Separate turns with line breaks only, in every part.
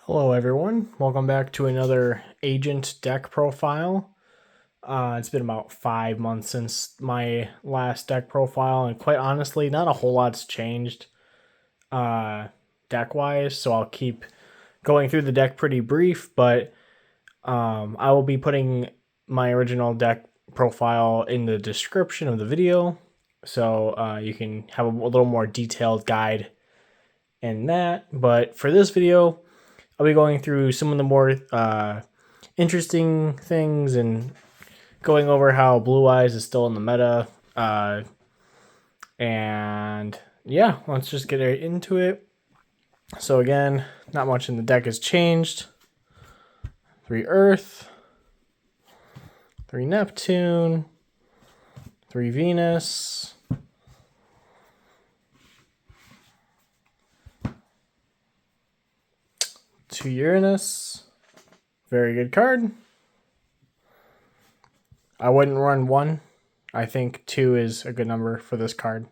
Hello everyone, welcome back to another agent deck profile. It's been about 5 months since my last deck profile, and quite honestly, not a whole lot's changed deck wise, so I'll keep going through the deck pretty brief, but I will be putting my original deck profile in the description of the video, so you can have a little more detailed guide in that. But for this video, I'll be going through some of the more interesting things and going over how Blue Eyes is still in the meta. And yeah, let's just get right into it. So again, not much in the deck has changed. 3 Earth, 3 Neptune, 3 Venus, 2 Uranus. Very good card. I wouldn't run 1. I think 2 is a good number for this card.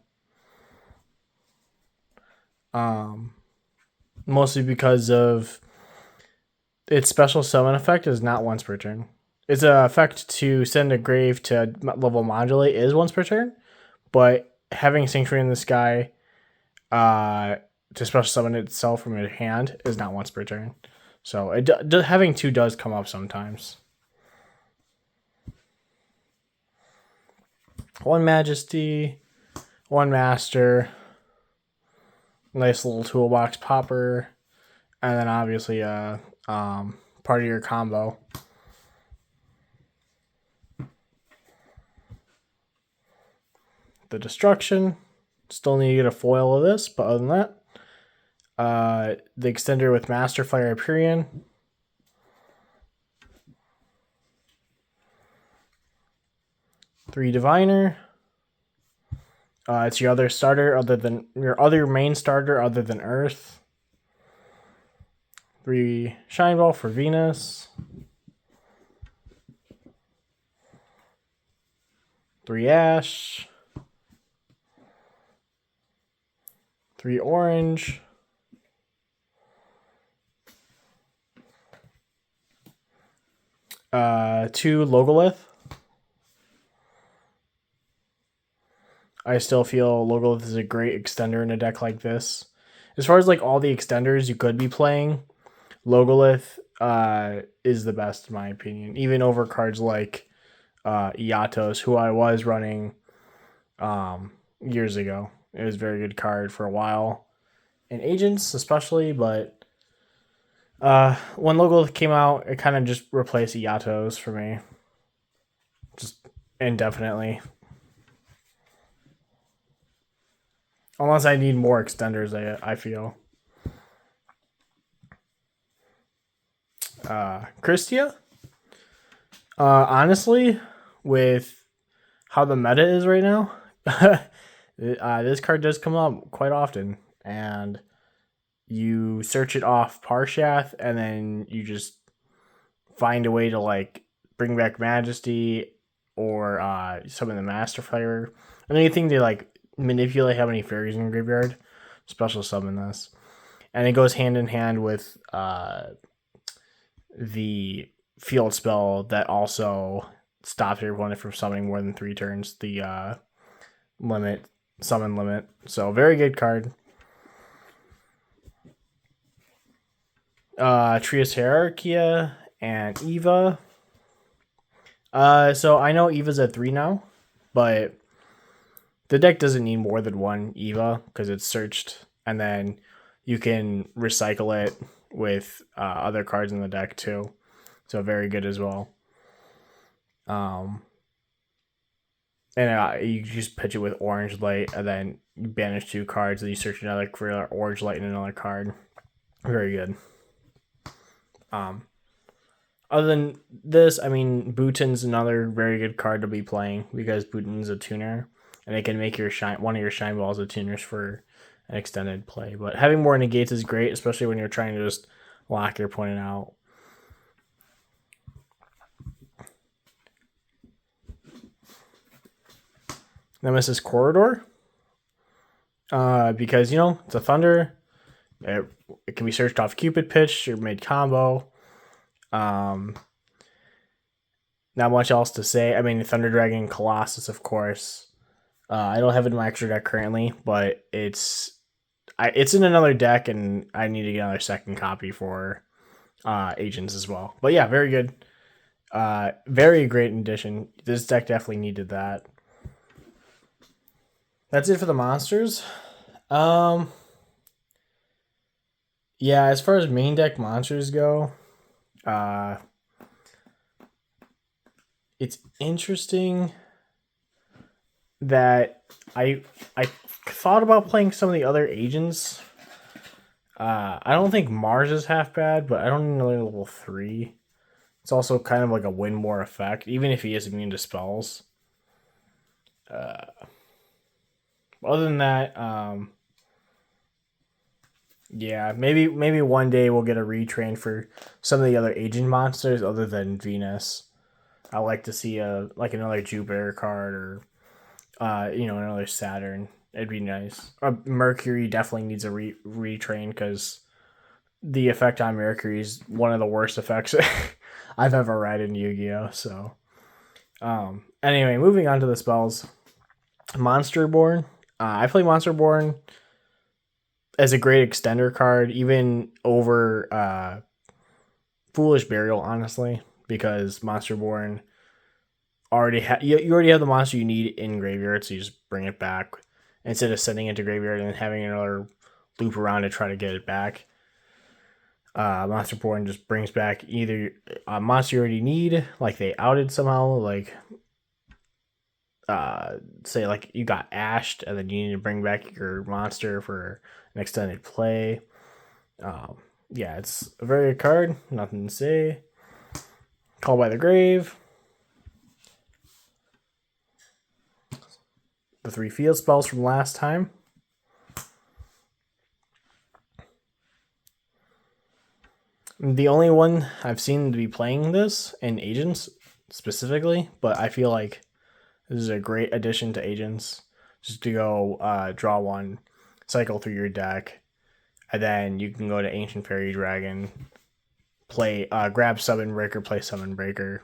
Mostly because of its special summon effect is not once per turn. Its effect to send a grave to level modulate is once per turn, but having Sanctuary in the Sky to special summon itself from your hand is not once per turn. So having 2 does come up sometimes. 1 Majesty, 1 Master, nice little toolbox popper, and then obviously part of your combo. The Destruction, still need to get a foil of this, but other than that, the extender with Master Fire Hyperion. Three Diviner. It's your other starter other than your other main starter other than Earth. 3 Shine Ball for Venus. 3 Ash. 3 Orange. 2 Logolith. I still feel Logolith is a great extender in a deck like this. As far as like all the extenders you could be playing, Logolith is the best in my opinion. Even over cards like Iatos, who I was running years ago. It was a very good card for a while. And Agents especially, but when Logolith came out, it kind of just replaced Iatos for me. Just indefinitely. Unless I need more extenders, I feel. Christia? Honestly, with how the meta is right now, this card does come up quite often. And you search it off Parshath, and then you just find a way to like bring back Majesty or summon the Master Fire. And anything to like manipulate how many fairies in your graveyard, special summon this. And it goes hand in hand with the field spell that also stops your opponent from summoning more than 3 turns. The summon limit. So very good card. Trias Hierarchia and Eva. So I know Eva's at 3 now, but the deck doesn't need more than 1 Eva because it's searched, and then you can recycle it with other cards in the deck too. So very good as well. And you just pitch it with Orange Light, and then you banish 2 cards, and you search another for Orange Light and another card. Very good. Other than this, I mean, Bhutan's another very good card to be playing because Bhutan's a tuner, and it can make your one of your shine balls a tuners for an extended play. But having more negates is great, especially when you're trying to just lock your opponent out. Nemesis Corridor, because it's a thunder. It it can be searched off Cupid Pitch or mid combo. Not much else to say. I mean, Thunder Dragon Colossus, of course. I don't have it in my extra deck currently, but it's in another deck, and I need to get another second copy for Agents as well. But yeah, very good. Very great addition. This deck definitely needed that. That's it for the monsters. Yeah, as far as main deck monsters go, it's interesting that I thought about playing some of the other agents. I don't think Mars is half bad, but I don't need another level 3. It's also kind of like a win more effect, even if he is immune to spells. Other than that, yeah, maybe one day we'll get a retrain for some of the other agent monsters other than Venus. I like to see another Jupiter card or another Saturn. It'd be nice. Mercury definitely needs a retrain because the effect on Mercury is one of the worst effects I've ever read in Yu-Gi-Oh. So, anyway, moving on to the spells. Monsterborn. I play Monsterborn as a great extender card, even over Foolish Burial, honestly, because Monsterborn you already have the monster you need in graveyard, so you just bring it back instead of sending it to graveyard and then having another loop around to try to get it back. Monsterborn just brings back either a monster you already need, like they outed somehow, like say like you got ashed and then you need to bring back your monster for an extended play. Yeah, it's a very good card. Nothing to say. Call by the Grave. The 3 field spells from last time. The only one I've seen to be playing this in Agents specifically, but I feel like this is a great addition to Agents. Just to go draw one, cycle through your deck, and then you can go to Ancient Fairy Dragon, play grab Summon Breaker, play Summon Breaker.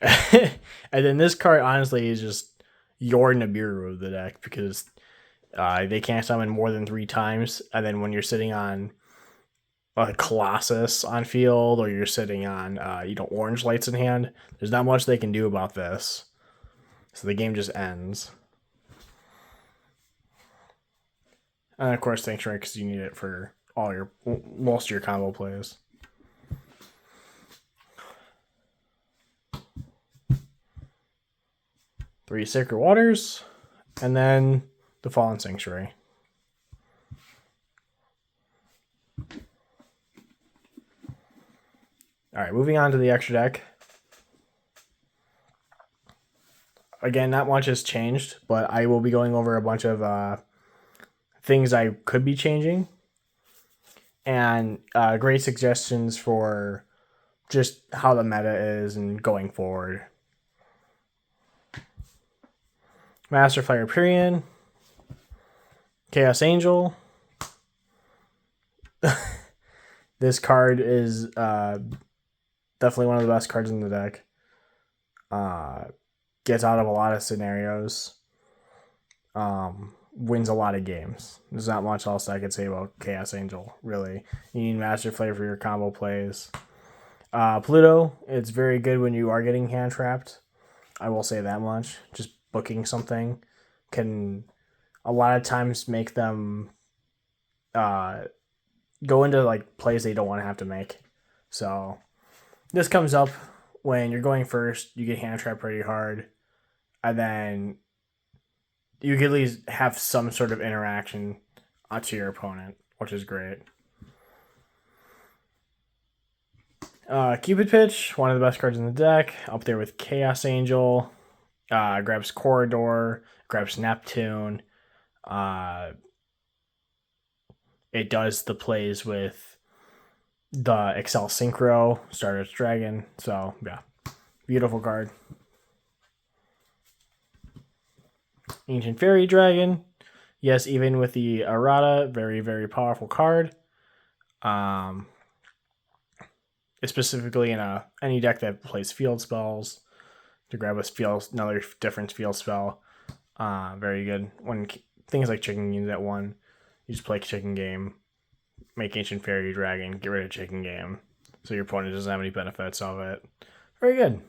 And then this card honestly is just your Nibiru of the deck because they can't summon more than 3 times, and then when you're sitting on a Colossus on field or you're sitting on orange lights in hand, there's not much they can do about this. So the game just ends. And of course, thanks, right? Because you need it for most of your combo plays. Three Sacred Waters, and then the Fallen Sanctuary. All right, moving on to the extra deck. Again, not much has changed, but I will be going over a bunch of things I could be changing and great suggestions for just how the meta is and going forward. Master Fire Hyperion, Chaos Angel. This card is definitely one of the best cards in the deck. Gets out of a lot of scenarios. Wins a lot of games. There's not much else I could say about Chaos Angel, really. You need Master Flare for your combo plays. Pluto, it's very good when you are getting hand trapped. I will say that much. Just booking something can a lot of times make them go into like plays they don't want to have to make. So this comes up when you're going first, you get hand trapped pretty hard, and then you can at least have some sort of interaction to your opponent, which is great. Cupid Pitch, one of the best cards in the deck, up there with Chaos Angel. Grabs Corridor, grabs Neptune. It does the plays with the Excel Synchro, Stardust Dragon. So, yeah, beautiful card. Ancient Fairy Dragon. Yes, even with the errata, very, very powerful card. Um, specifically in any deck that plays field spells to grab another different field spell. Very good. When things like Chicken Games at 1, you just play Chicken Game, make Ancient Fairy Dragon, get rid of Chicken Game, so your opponent doesn't have any benefits of it. Very good.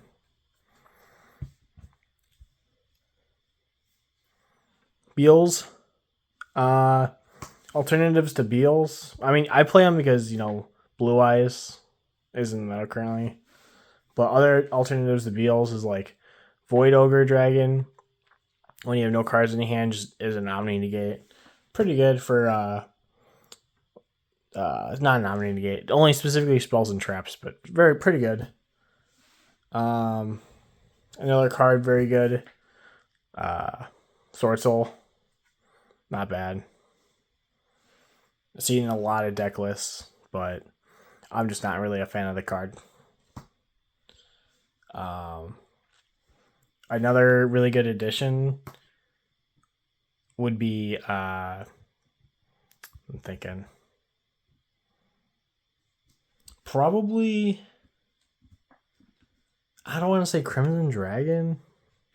Beals. Alternatives to Beals. I mean, I play them because, Blue Eyes is in the meta currently. But other alternatives to Beals is like Void Ogre Dragon. When you have no cards in your hand, just is an Omni Negate. Pretty good for it's not an Omni Negate. Only specifically spells and traps, but pretty good. Another card very good. Sword Soul. Not bad. I've seen a lot of deck lists, but I'm just not really a fan of the card. Another really good addition would be I'm thinking probably, I don't want to say Crimson Dragon,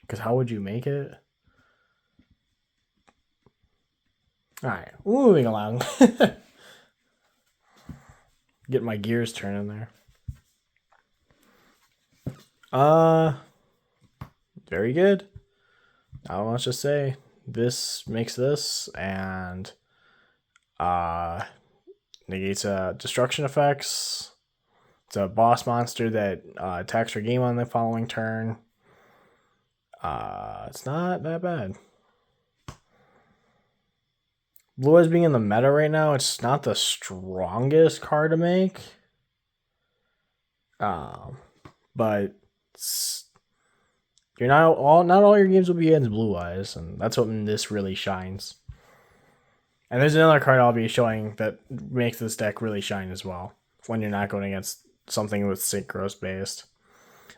because how would you make it? Alright, moving along. Get my gears turning there. Very good. I don't know what to say. This makes this, and negates destruction effects. It's a boss monster that attacks your game on the following turn. It's not that bad. Blue Eyes being in the meta right now, it's not the strongest card to make. But not all your games will be against Blue Eyes, and that's when this really shines. And there's another card I'll be showing that makes this deck really shine as well, when you're not going against something with Synchros based.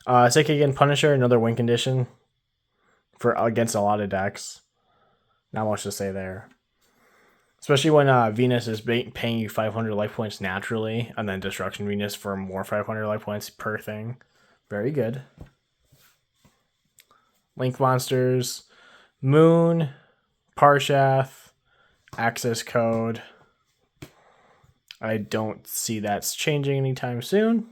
Seikigen Punisher, another win condition for against a lot of decks. Not much to say there. Especially when Venus is paying you 500 life points naturally, and then Destruction Venus for more 500 life points per thing. Very good. Link Monsters, Moon, Parshath, Access Code. I don't see that's changing anytime soon.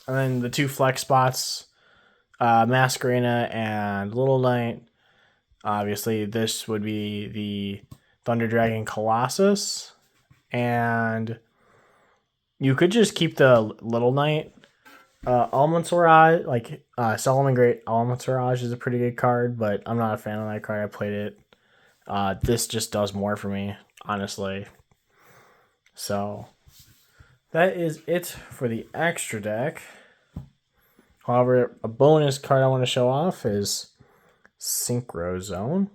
And then the two flex spots, Masquerena and Little Knight. Obviously, this would be the Thunder Dragon Colossus. And you could just keep the Little Knight. Almantorage, like Solomon Great Almantorage is a pretty good card, but I'm not a fan of that card. I played it. This just does more for me, honestly. So that is it for the extra deck. However, a bonus card I want to show off is Synchro Zone.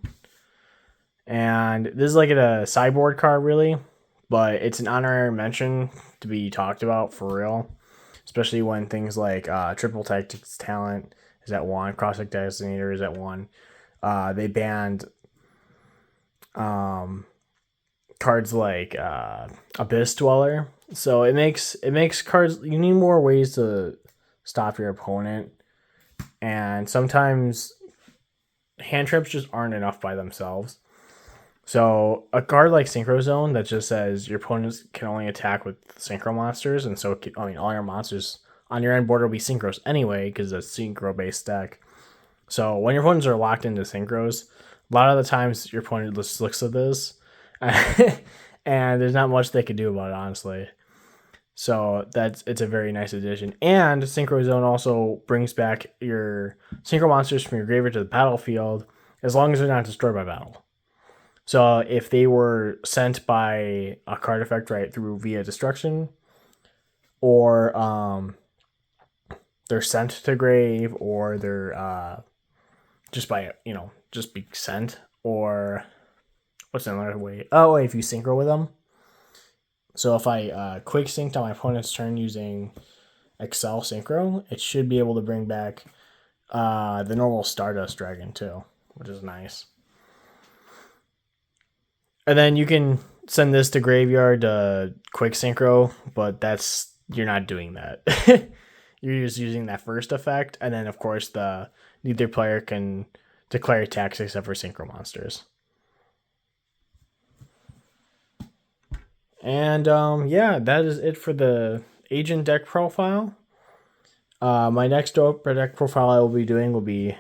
And this is like a sideboard card, really, but it's an honorary mention to be talked about for real. Especially when things like Triple Tactics Talent is at 1, Cross-Deck Designator is at 1. They banned cards like Abyss Dweller. So it makes cards, you need more ways to stop your opponent. And sometimes hand traps just aren't enough by themselves. So a card like Synchro Zone that just says your opponents can only attack with synchro monsters, and so all your monsters on your end board will be synchros anyway because it's a synchro based deck. So when your opponents are locked into synchros, a lot of the times your opponent just looks at this, and there's not much they can do about it, honestly. So it's a very nice addition. And Synchro Zone also brings back your synchro monsters from your graveyard to the battlefield as long as they're not destroyed by battle. So if they were sent by a card effect via destruction, or they're sent to grave, or they're just be sent, or what's another way? Oh, if you synchro with them. So if I quick synced on my opponent's turn using Excel Synchro, it should be able to bring back the normal Stardust Dragon too, which is nice. And then you can send this to graveyard to quick synchro, but you're not doing that. You're just using that first effect, and then of course the neither player can declare attacks except for synchro monsters. And yeah, that is it for the agent deck profile. My next deck profile I will be doing will be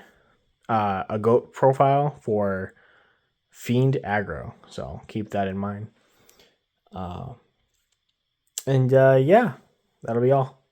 a goat profile for Fiend aggro. So keep that in mind. And yeah, that'll be all.